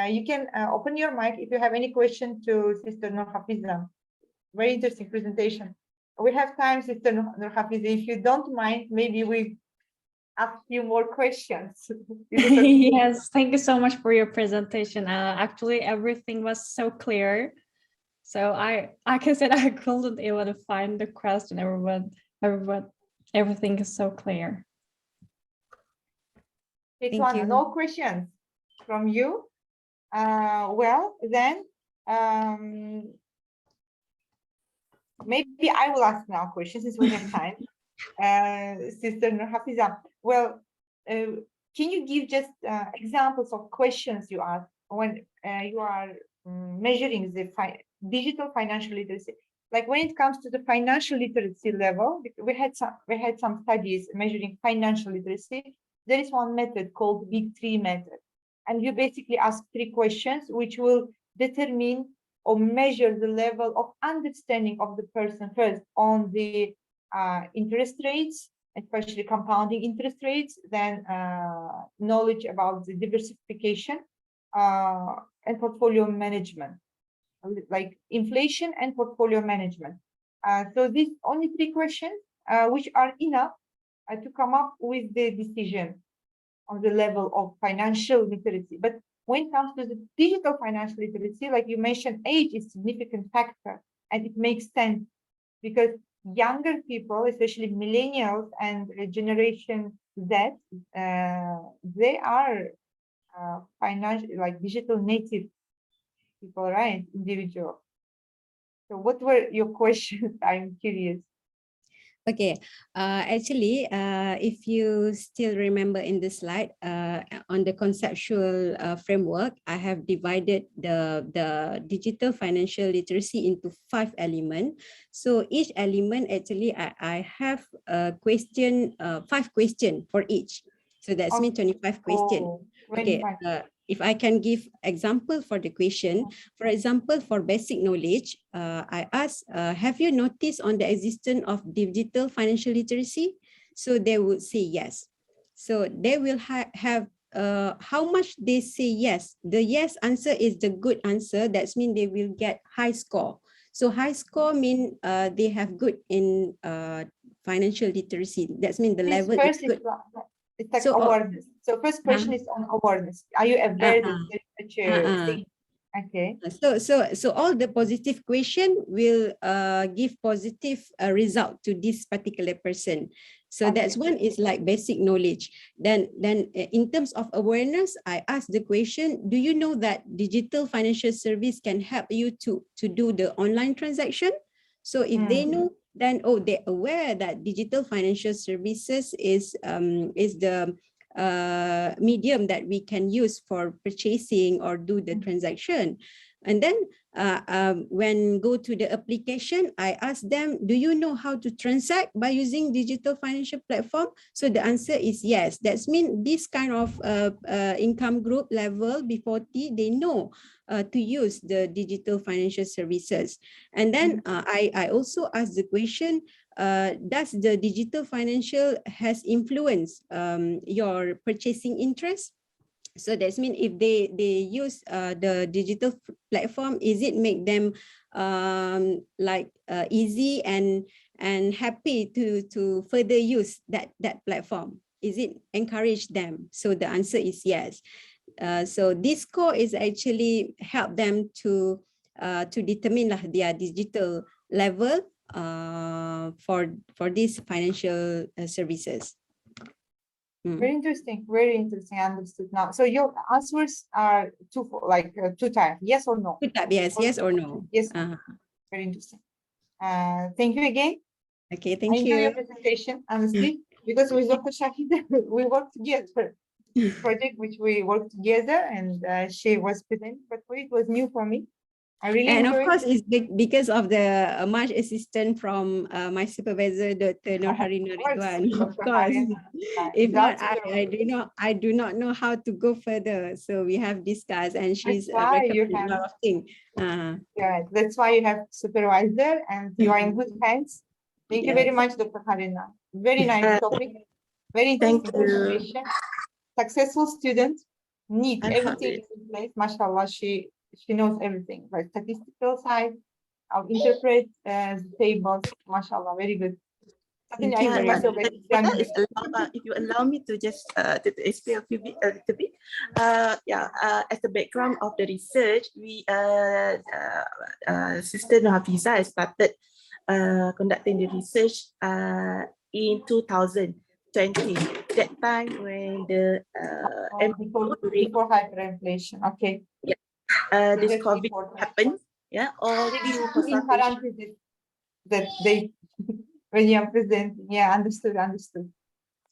Speaker 2: You can open your mic if you have any question to Sister Nur Hafiza. Very interesting presentation. We have time, Sister Nur Hafiza. If you don't mind, maybe we ask you more questions.
Speaker 6: Yes, thank you so much for your presentation. Actually, everything was so clear. So I can say I couldn't even find the question. Everything is so clear.
Speaker 2: Thank you. No questions from you. Well, then maybe I will ask now questions since we have time. Sister Nur Hafiza, well, can you give just examples of questions you ask when you are measuring the digital financial literacy? Like when it comes to the financial literacy level, we had some studies measuring financial literacy. There is one method called Big 3 method, and you basically ask 3 questions which will determine or measure the level of understanding of the person first on the interest rates, especially compounding interest rates, then knowledge about the diversification and portfolio management, like inflation and portfolio management. So these only 3 questions which are enough to come up with the decision on the level of financial literacy. But when it comes to the digital financial literacy, like you mentioned, age is a significant factor, and it makes sense because younger people, especially millennials and Generation Z, they are financial, like digital native people, right? Individual. So what were your questions? I'm curious.
Speaker 5: Okay, actually, if you still remember in the slide, on the conceptual framework, I have divided the digital financial literacy into 5 elements. So each element, actually, I have a question, 5 questions for each. So that's mean 25 questions. Okay, if I can give example for the question, for example, for basic knowledge, I ask, have you noticed on the existence of digital financial literacy? So they would say yes. So they will have how much they say yes. The yes answer is the good answer. That means they will get high score. So high score mean they have good in financial literacy. That means the level is good.
Speaker 2: It's like awareness. So first question is on awareness. Are you aware that there's such a thing? Okay.
Speaker 5: So all the positive question will give positive result to this particular person. So that's one is like basic knowledge. Then in terms of awareness, I ask the question, do you know that digital financial service can help you to do the online transaction? So if they know, then they're aware that digital financial services is the medium that we can use for purchasing or do the transaction. And then when go to the application, I ask them, do you know how to transact by using digital financial platform? So the answer is yes. That means this kind of income group level B40, they know to use the digital financial services. And then I also ask the question, does the digital financial has influenced your purchasing interest? So that's mean if they use the digital platform, is it make them like easy and happy to further use that platform? Is it encourage them? So the answer is yes. So this score is actually help them to determine their digital level for these financial services.
Speaker 2: Very interesting. Very interesting. I understood now. So your answers are two types, yes or no?
Speaker 5: Two type, yes or no.
Speaker 2: Yes. Very interesting. Thank you again.
Speaker 5: Okay,
Speaker 2: I
Speaker 5: thank
Speaker 2: enjoy your
Speaker 5: you.
Speaker 2: presentation, honestly, because with Dr. Shahida, we worked together. Project which we worked together, and she was presenting, but it was new for me. I really
Speaker 5: And of
Speaker 2: enjoyed
Speaker 5: course, it's because of the much assistance from my supervisor, Dr. Nur Harina Ridwan. Of course, if not, I do not know how to go further. So we have discussed, and she's recommended a lot of things.
Speaker 2: Yeah, that's why you have supervisor, and you are in good hands. Thank you very much, Dr. Harina. Very nice topic. Very interesting presentation. Successful student need everything in place. Mashallah, she knows everything. Right, statistical side, I'll interpret tables. Mashallah, very good.
Speaker 3: Thank you very much. If you allow me to just to explain a little bit. As the background of the research, we Sister Hafiza started conducting the research in 2020. That time when the
Speaker 2: before hyperinflation. Okay.
Speaker 3: Yeah. This COVID happened. Yeah. All
Speaker 2: in parentheses that they when you are presenting. Yeah, understood.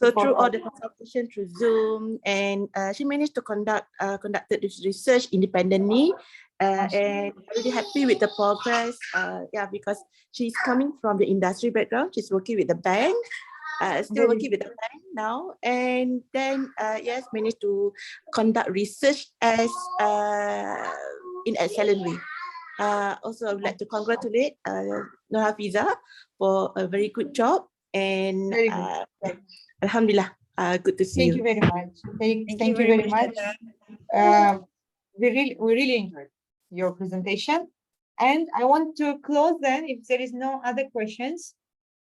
Speaker 3: So through all the consultation through Zoom, and she managed to conducted this research independently, and really happy with the progress. Because she's coming from the industry background, she's working with the bank, still working with the bank now, and then managed to conduct research as in excellent way. Also, I would like to congratulate Nur Hafiza for a very good job, and Alhamdulillah, good to see you.
Speaker 2: Thank you very much. Thank you very much. We really enjoyed your presentation, and I want to close then if there is no other questions.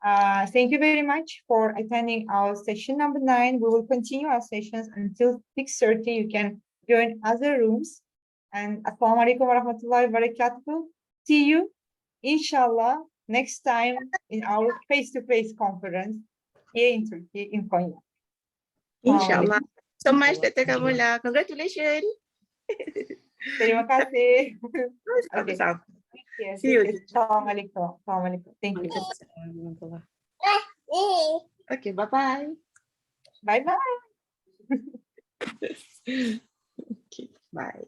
Speaker 2: Thank you very much for attending our session number 9. We will continue our sessions until 6:30. You can join other rooms. And Assalamu alaikum warahmatullahi wabarakatuh. See you, inshallah, next time in our face-to-face conference here in Turkey, in Konya.
Speaker 3: Inshallah. So much, Dr. Kamula. Congratulations.
Speaker 2: Terima kasih.
Speaker 3: Okay.
Speaker 2: See you. Assalamu alaikum. Thank you.
Speaker 3: Okay, bye-bye.
Speaker 2: Bye-bye.
Speaker 3: Okay, bye.